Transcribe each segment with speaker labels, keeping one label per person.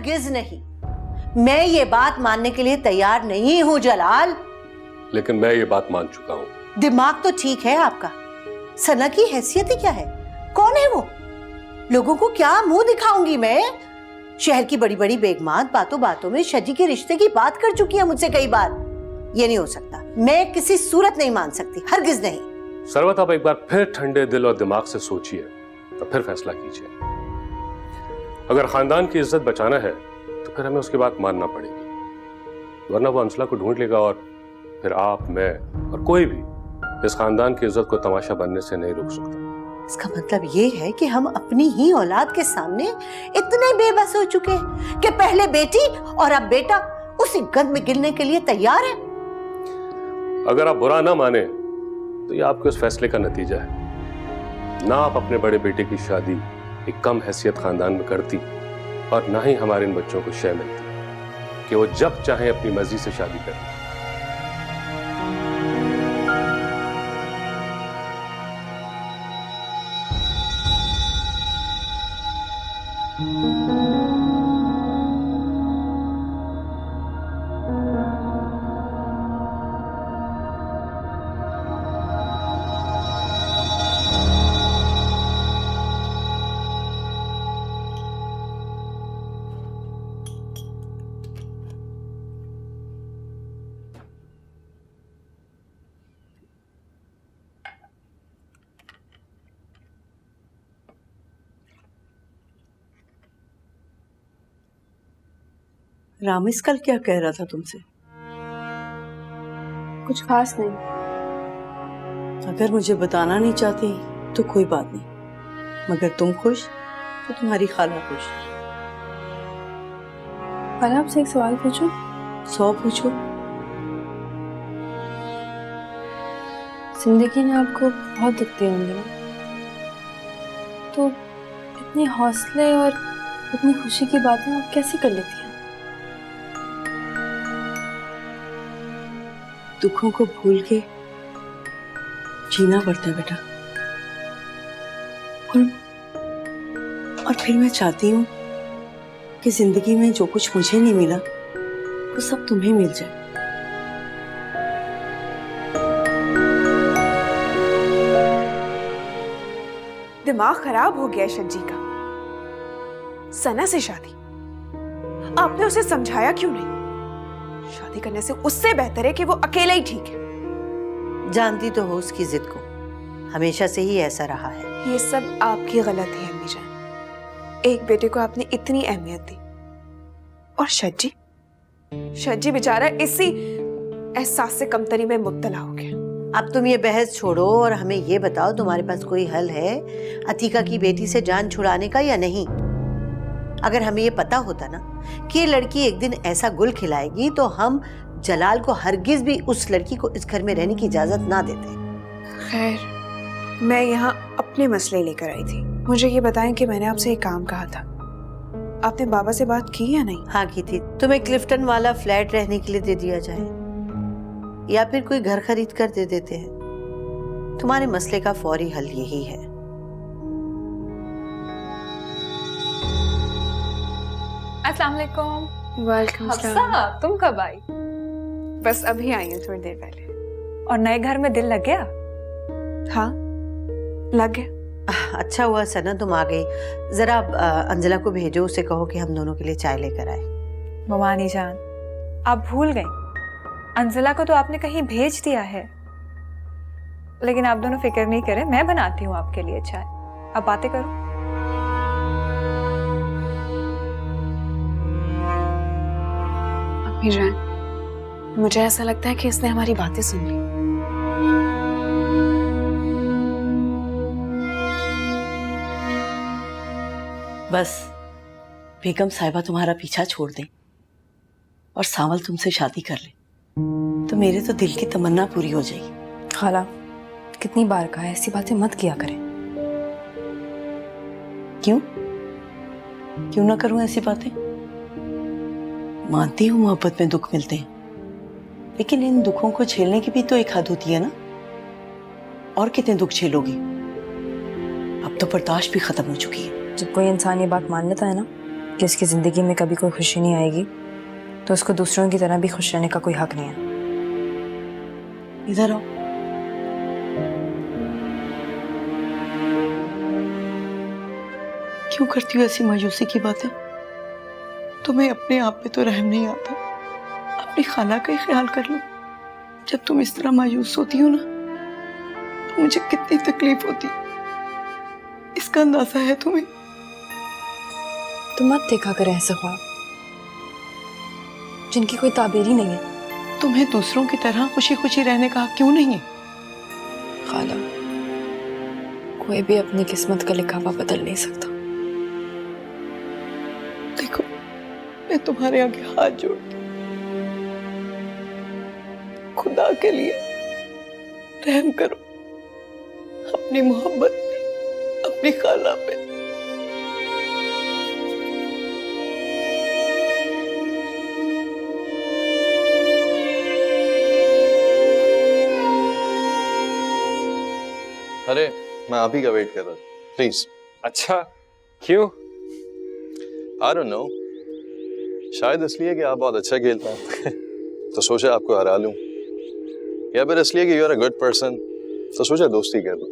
Speaker 1: हरगिज नहीं। मैं ये बात मानने के लिए तैयार नहीं हूं जलाल।
Speaker 2: लेकिन मैं ये बात मान चुका हूं।
Speaker 1: दिमाग तो ठीक है आपका, सना की हैसियत ही क्या है? कौन है वो? लोगों को क्या मुंह दिखाऊंगी मैं? शहर की बड़ी बड़ी बेगमात बातों बातों में शजी के रिश्ते की बात कर चुकी है मुझसे कई बार। ये नहीं हो सकता, मैं किसी सूरत नहीं मान सकती, हरगिज नहीं।
Speaker 2: सरवत, आप एक बार फिर ठंडे दिल और दिमाग से सोचिए तो फिर फैसला कीजिए। अगर खानदान की इज्जत बचाना है तो फिर हमें उसकी बात मानना पड़ेगी, वरना वो अंसला को ढूंढ लेगा और फिर आप, मैं और कोई भी इस खानदान की इज्जत को तमाशा बनने से नहीं रोक सकता।
Speaker 1: इसका मतलब ये है कि हम अपनी ही औलाद के सामने इतने बेबस हो चुके हैं कि पहले बेटी और अब बेटा उसी गंद में गिरने के लिए तैयार है।
Speaker 2: अगर आप बुरा ना माने तो ये आपके उस फैसले का नतीजा है। ना आप अपने बड़े बेटे की शादी एक कम हैसियत खानदान में करती और ना ही हमारे इन बच्चों को शय मिलती कि वो जब चाहे अपनी मर्जी से शादी करें।
Speaker 1: रामिस कल क्या कह रहा था तुमसे?
Speaker 3: कुछ खास नहीं।
Speaker 1: अगर मुझे बताना नहीं चाहती तो कोई बात नहीं, मगर तुम खुश तो तुम्हारी खाला खुश।
Speaker 3: खाला, आपसे एक सवाल पूछूं?
Speaker 1: 100 पूछो।
Speaker 3: जिंदगी ने आपको बहुत दुख दिए होंगे ना, तो इतने हौसले और इतनी खुशी की बातें आप कैसे कर लेती हैं?
Speaker 1: दुखों को भूल के जीना पड़ता है बेटा। और फिर मैं चाहती हूँ कि जिंदगी में जो कुछ मुझे नहीं मिला वो सब तुम्हें मिल जाए।
Speaker 4: दिमाग खराब हो गया शज्जी का। सना से शादी, आपने उसे समझाया क्यों नहीं? शादी करने से उससे बेहतर है कि वो अकेला ही ठीक है।
Speaker 1: जानती तो हो उसकी जिद को, हमेशा से ही ऐसा रहा है।
Speaker 4: ये सब आपकी गलती है अम्मी जान। एक बेटे को आपने इतनी अहमियत दी और शज्जी बेचारा इसी एहसास से कमतरी में मुब्तला हो गया।
Speaker 1: अब तुम ये बहस छोड़ो और हमें ये बताओ, तुम्हारे पास कोई हल है अतीका की बेटी से जान छुड़ाने का या नहीं? अगर हमें ये पता होता ना कि ये लड़की एक दिन ऐसा गुल खिलाएगी तो हम जलाल को हरगिज भी उस लड़की को इस घर में रहने की इजाजत ना देते।
Speaker 4: खैर, मैं यहाँ अपने मसले लेकर आई थी। मुझे ये बताएं कि मैंने आपसे एक काम कहा था, आपने बाबा से बात की या नहीं?
Speaker 1: हाँ की थी। तुम्हें क्लिफ्टन वाला फ्लैट रहने के लिए दे दिया जाए या फिर कोई घर खरीद कर दे देते हैं। तुम्हारे मसले का फौरी हल यही है।
Speaker 5: अस्सलाम वालेकुम।
Speaker 4: वालेकुम
Speaker 5: हफ्सा, तुम कब आई?
Speaker 4: बस अभी आई हूँ, थोड़ी देर पहले।
Speaker 5: और नए घर में दिल लग गया?
Speaker 4: हाँ, लग गया।
Speaker 1: अच्छा हुआ सना तुम आ गई। जरा अंजला को भेजो, उसे कहो कि हम दोनों के लिए चाय लेकर आए।
Speaker 5: ममानी जान, आप भूल गई, अंजला को तो आपने कहीं भेज दिया है। लेकिन आप दोनों फिक्र नहीं करें, मैं बनाती हूँ आपके लिए चाय। आप बातें करो।
Speaker 4: अम्मी जान, मुझे ऐसा लगता है कि इसने हमारी बातें सुन ली।
Speaker 1: बस बेगम साहिबा तुम्हारा पीछा छोड़ दें और सावल तुमसे शादी कर ले तो मेरे तो दिल की तमन्ना पूरी हो जाएगी।
Speaker 3: खाला, कितनी बार कहा है ऐसी बातें मत किया करें।
Speaker 1: क्यों क्यों ना करूं ऐसी बातें? मानती हूं मोहब्बत में दुख मिलते हैं, लेकिन इन दुखों को झेलने की भी तो एक हद होती है ना। और कितने दुख झेलोगी? अब तो बर्दाश्त भी खत्म हो चुकी है।
Speaker 3: जब कोई इंसान ये बात मान लेता है ना
Speaker 5: कि उसकी ज़िंदगी में कभी कोई खुशी नहीं आएगी तो उसको दूसरों की तरह भी खुश रहने का कोई हक नहीं है।
Speaker 1: इधर आओ। क्यों करती हो ऐसी मायूसी की बातें? तुम्हें अपने आप पे तो रहम नहीं आता? अपनी खाला का ही ख्याल कर लो। जब तुम इस तरह मायूस होती हो ना तो मुझे कितनी तकलीफ होती, इसका अंदाजा है तुम्हें?
Speaker 5: तुम मत देखा करें ऐसे ख्वाब जिनकी कोई ताबीर ही नहीं है।
Speaker 1: तुम्हें दूसरों की तरह खुशी खुशी रहने का हक क्यों नहीं है?
Speaker 5: खाला, कोई भी अपनी किस्मत का लिखा हुआ बदल नहीं सकता।
Speaker 1: देखो, मैं तुम्हारे आगे हाथ जोड़ती हूँ, खुदा के लिए रहम करो अपनी मोहब्बत पे, अपनी खाला पे।
Speaker 6: अरे मैं आप ही का वेट कर रहा था, प्लीज।
Speaker 7: अच्छा, क्यों?
Speaker 6: आई डोंट नो, शायद इसलिए कि आप बहुत अच्छा खेलते हैं तो सोचा आपको हरा लूं, या फिर इसलिए कि you are a good person तो सोचा दोस्ती कर लूं।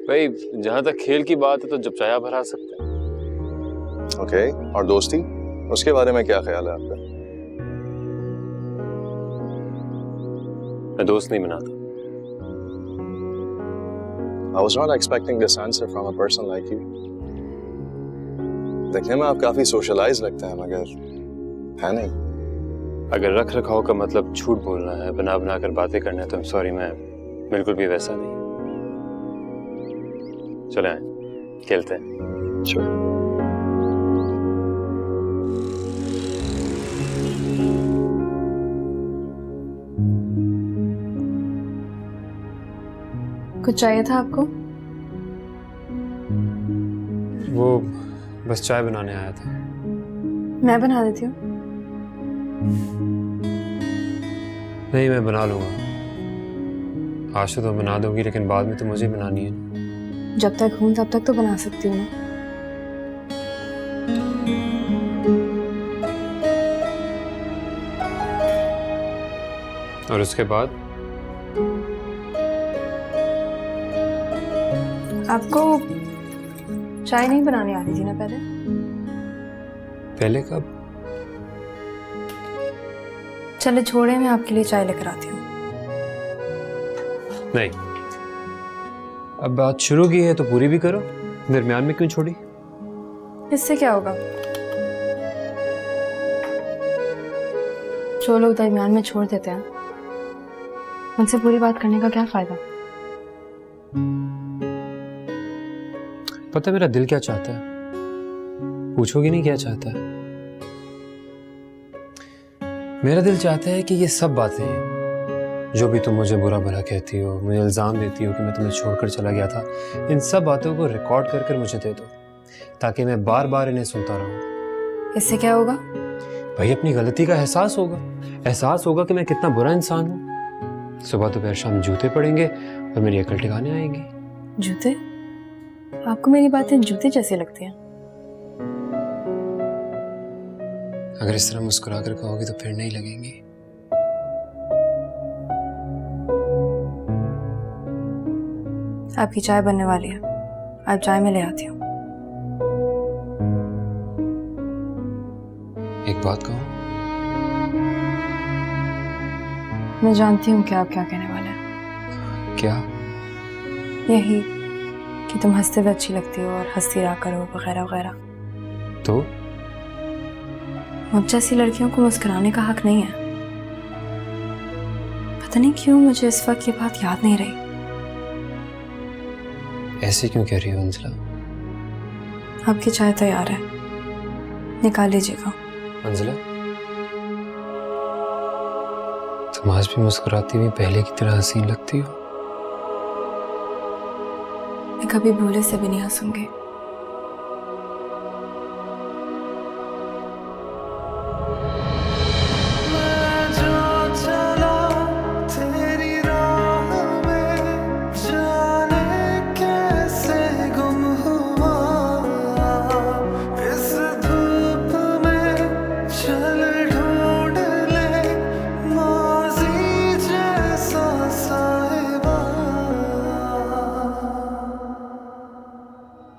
Speaker 7: भाई जहां तक खेल की बात है तो जब चाहे आप हरा सकते हैं।
Speaker 6: ओके, और दोस्ती, उसके बारे में क्या ख्याल है आपका?
Speaker 7: मैं दोस्त नहीं बनाता।
Speaker 6: I was not expecting this answer from a person like you. देखने में आप काफी सोशलाइज लगते हैं मगर है नहीं।
Speaker 7: अगर रख रखाव का मतलब झूठ बोलना है, बना बना कर बातें करना है तो सॉरी, मैं बिल्कुल भी वैसा नहीं। चले आए, खेलते हैं।
Speaker 6: Sure.
Speaker 5: कुछ चाहिए था आपको?
Speaker 8: वो बस चाय बनाने आया था।
Speaker 5: मैं बना देती हूँ।
Speaker 8: नहीं, मैं बना लूंगा। आज तो बना दोगी लेकिन बाद में तो मुझे बनानी है।
Speaker 5: जब तक हूँ तब तक तो बना सकती हूँ ना।
Speaker 8: और उसके बाद
Speaker 5: आपको चाय नहीं बनानी आ रही थी ना पहले?
Speaker 8: पहले कब?
Speaker 5: चले छोड़े, मैं आपके लिए चाय लेकर आती हूँ।
Speaker 8: नहीं, अब बात शुरू की है तो पूरी भी करो। दरमियान में क्यों छोड़ी?
Speaker 5: इससे क्या होगा? जो लोग दरमियान में छोड़ देते हैं उनसे पूरी बात करने का क्या फायदा?
Speaker 8: पता है मेरा दिल क्या चाहता है? पूछोगी नहीं क्या चाहता है? मेरा दिल चाहता है कि ये सब बातें जो भी तुम मुझे बुरा भला कहती हो, मुझे इल्ज़ाम देती हो कि मैं तुम्हें छोड़कर चला गया था, इन सब बातों को रिकॉर्ड कर कर मुझे दे दो ताकि मैं बार बार इन्हें सुनता रहूं।
Speaker 5: इससे क्या होगा?
Speaker 8: भाई अपनी गलती का एहसास होगा। एहसास होगा कि मैं कितना बुरा इंसान हूँ। सुबह दोपहर शाम जूते पड़ेंगे और मेरी अकल ठिकाने आएंगी।
Speaker 5: जूते? आपको मेरी बातें जूते जैसे लगती हैं?
Speaker 8: अगर इस तरह मुस्कुरा कर कहोगी तो फिर नहीं लगेंगी।
Speaker 5: आपकी चाय बनने वाली है, आप चाय में ले आती हूँ।
Speaker 8: एक बात कहूँ?
Speaker 5: मैं जानती हूँ कि आप क्या कहने वाले हैं।
Speaker 8: क्या?
Speaker 5: यही कि तुम हंसते हुए अच्छी लगती हो और हंसती रहा करो वगैरह वगैरह।
Speaker 8: तो
Speaker 5: मुझ जैसी लड़कियों को मुस्कुराने का हक नहीं है। पता नहीं क्यों मुझे इस वक्त ये बात याद नहीं रही।
Speaker 8: ऐसे क्यों कह रही हो अंजला?
Speaker 5: आपकी चाय तैयार है, निकाल लीजिएगा।
Speaker 8: अंजला, तुम आज भी मुस्कुराती हुई पहले की तरह हसीन लगती हो।
Speaker 5: मैं कभी भूले से भी नहीं हंसूंगी।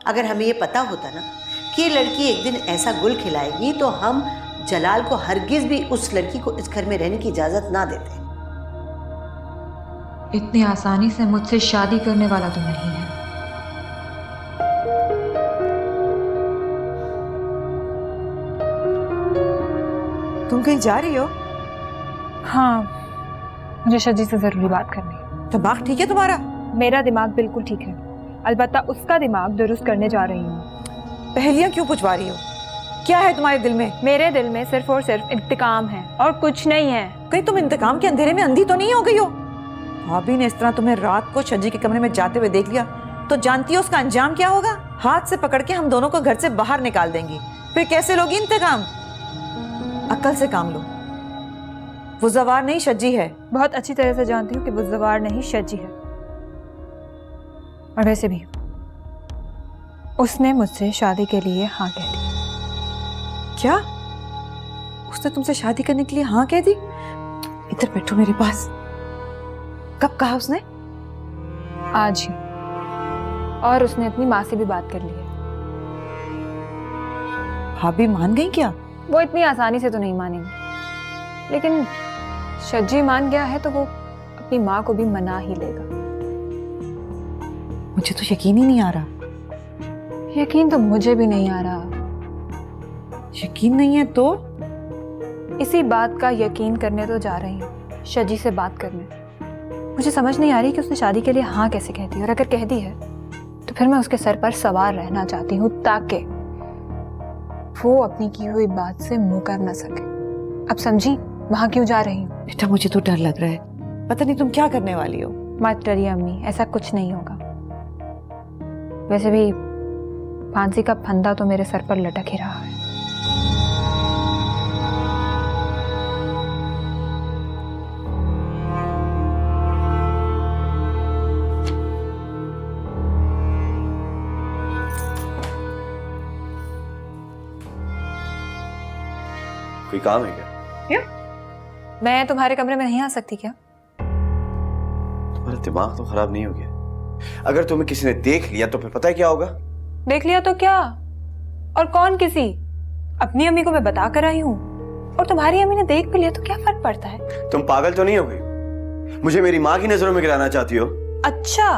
Speaker 1: अगर हमें ये पता होता ना कि ये लड़की एक दिन ऐसा गुल खिलाएगी तो हम जलाल को हरगिज भी उस लड़की को इस घर में रहने की इजाजत ना देते।
Speaker 9: इतनी आसानी से मुझसे शादी करने वाला तो नहीं है।
Speaker 4: तुम कहीं जा रही हो?
Speaker 5: हाँ, मुझे शजी से जरूरी बात करनी है।
Speaker 4: दिमाग ठीक है तुम्हारा?
Speaker 5: मेरा दिमाग बिल्कुल ठीक है, अलबत्ता उसका दिमाग दुरुस्त करने जा रही हूँ।
Speaker 4: पहेलियां क्यों पूछवा रही हो? क्या है तुम्हारे दिल में?
Speaker 5: मेरे दिल में सिर्फ और सिर्फ इंतकाम है और कुछ नहीं है।
Speaker 4: कहीं तुम इंतकाम के अंधेरे में अंधी तो नहीं हो गई हो? भाभी ने इस तरह तुम्हें रात को शजी के कमरे में जाते हुए देख लिया तो जानती हो उसका अंजाम क्या होगा? हाथ से पकड़ के हम दोनों को घर से बाहर निकाल देंगी। फिर कैसे लोगी इंतकाम? अक्ल से काम लो। वो जवार नहीं शजी है।
Speaker 5: बहुत अच्छी तरह से जानती हूँ कि वो जवार नहीं शजी है। और वैसे भी उसने मुझसे शादी के लिए हाँ कह दी।
Speaker 4: क्या? उसने तुमसे शादी करने के लिए हाँ कह दी? इधर बैठो मेरे पास। कब कहा उसने?
Speaker 5: आज ही। और उसने अपनी माँ से भी बात कर ली है।
Speaker 4: भाभी मान गई क्या?
Speaker 5: वो इतनी आसानी से तो नहीं मानेंगी, लेकिन शजी मान गया है तो वो अपनी माँ को भी मना ही लेगा।
Speaker 4: मुझे तो यकीन ही नहीं आ रहा।
Speaker 5: यकीन तो मुझे भी नहीं आ रहा।
Speaker 4: यकीन नहीं है तो?
Speaker 5: इसी बात का यकीन करने तो जा रही हूँ, शजी से बात करने। मुझे समझ नहीं आ रही कि उसने शादी के लिए हाँ कैसे कह दी, और अगर कह दी है तो फिर मैं उसके सर पर सवार रहना चाहती हूँ ताकि वो अपनी की हुई बात से मुकर न सके। अब समझी वहां क्यों जा रही हूँ?
Speaker 4: बेटा मुझे तो डर लग रहा है, पता नहीं तुम क्या करने वाली हो।
Speaker 5: मत डरिए अम्मी, ऐसा कुछ नहीं होगा। वैसे भी फांसी का फंदा तो मेरे सर पर लटक ही रहा है।
Speaker 6: कोई काम है क्या?
Speaker 5: मैं तुम्हारे कमरे में नहीं आ सकती क्या?
Speaker 10: तुम्हारा दिमाग तो खराब नहीं हो गया? अगर तुम्हें किसी ने देख लिया तो फिर पता है क्या होगा?
Speaker 5: देख लिया तो क्या? और कौन किसी? अपनी अम्मी को मैं बता कर आई हूँ, और तुम्हारी अम्मी ने देख भी लिया तो क्या फर्क पड़ता है?
Speaker 10: तुम पागल तो नहीं हो गई? मुझे मेरी माँ की नजरों में गिराना चाहती हो?
Speaker 5: अच्छा,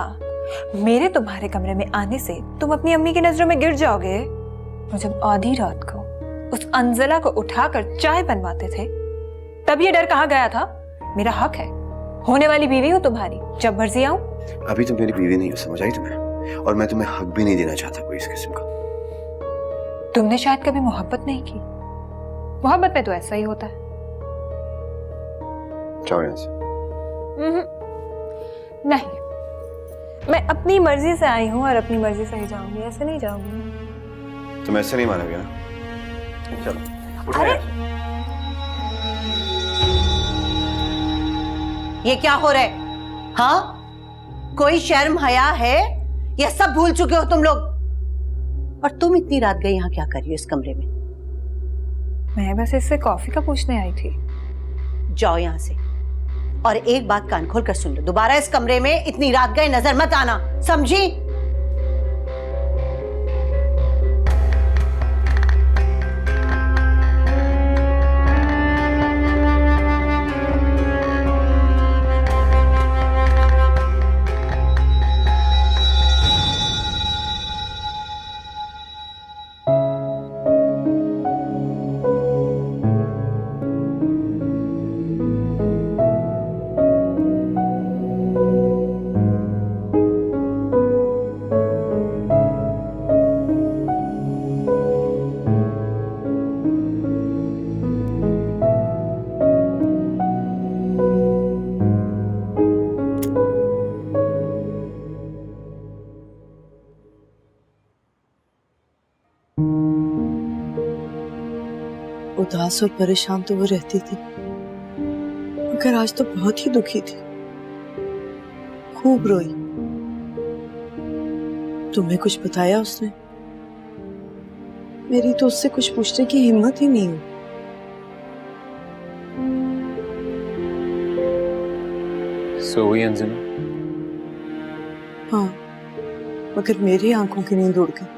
Speaker 5: मेरे तुम्हारे कमरे में आने से तुम अपनी अम्मी की नजरों में गिर जाओगे? और जब आधी रात को उस अंजला को उठाकर चाय बनवाते थे तब ये डर कहाँ गया था? मेरा हक है, होने वाली बीवी हूँ तुम्हारी, जब मर्जी आऊं।
Speaker 10: अभी तुम मेरी बीवी नहीं हो, समझ आई तुम्हें? और मैं तुम्हें हक भी नहीं देना चाहता कोई इस किस्म का।
Speaker 5: तुमने शायद कभी मोहब्बत नहीं की। मोहब्बत में तो ऐसा ही होता है।
Speaker 10: जाओ यहाँ से।
Speaker 5: नहीं, मैं अपनी मर्जी से आई हूँ और अपनी मर्जी से ही जाऊंगी, ऐसे नहीं जाऊंगी।
Speaker 10: तुम ऐसे नहीं मानोगे ना? चलो उठो
Speaker 5: अरे!
Speaker 10: यहाँ से।
Speaker 1: ये क्या हो रहा है? हाँ, कोई शर्म हया है या सब भूल चुके हो तुम लोग? और तुम इतनी रात गई यहाँ क्या कर रही हो इस कमरे में?
Speaker 5: मैं बस इससे कॉफी का पूछने आई थी।
Speaker 1: जाओ यहाँ से, और एक बात कान खोल कर सुन लो, दोबारा इस कमरे में इतनी रात गए नजर मत आना, समझी?
Speaker 11: उदास और परेशान तो वो रहती थी, मगर आज तो बहुत ही दुखी थी, खूब रोई। तुम्हें कुछ बताया उसने? मेरी तो उससे कुछ पूछने की हिम्मत ही नहीं हुई।
Speaker 7: सो हुई अंजना?
Speaker 11: हाँ, मगर मेरी आंखों की नींद उड़ गई।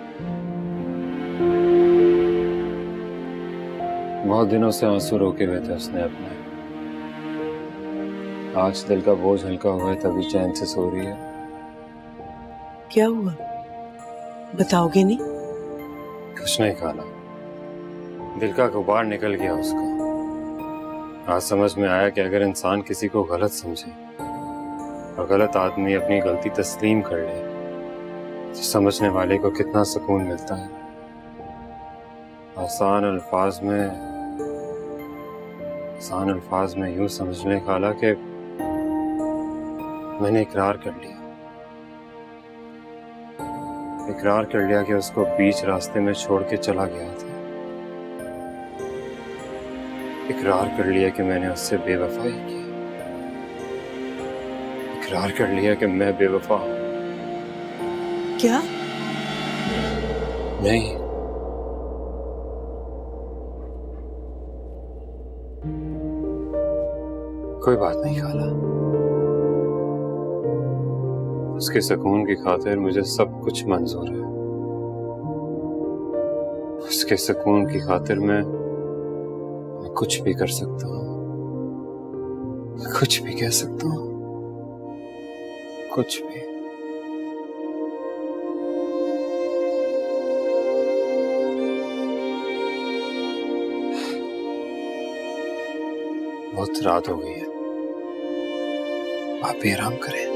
Speaker 7: बहुत दिनों से आंसू रोके हुए थे उसने अपने। आज दिल का बोझ हल्का हुआ है तभी चैन से सो रही है।
Speaker 11: क्या हुआ, बताओगे नहीं?
Speaker 7: कुछ नहीं खाला, दिल का गुबार निकल गया उसका। आज समझ में आया कि अगर इंसान किसी को गलत समझे और गलत आदमी अपनी गलती तस्लीम कर ले तो समझने वाले को कितना सुकून मिलता है। आसान अल्फाज में यूं समझ लें खाला कि मैंने इकरार कर लिया कि उसको बीच रास्ते में छोड़ के चला गया था। इकरार कर लिया कि मैंने उससे बेवफाई की। इकरार कर लिया कि मैं बेवफा हूं।
Speaker 11: क्या?
Speaker 7: नहीं, कोई बात नहीं खाला। उसके सुकून की खातिर मुझे सब कुछ मंजूर है। उसके सुकून की खातिर मैं कुछ भी कर सकता हूँ, कुछ भी कह सकता हूँ, कुछ भी। बहुत रात हो गई है, आप भी आराम करें।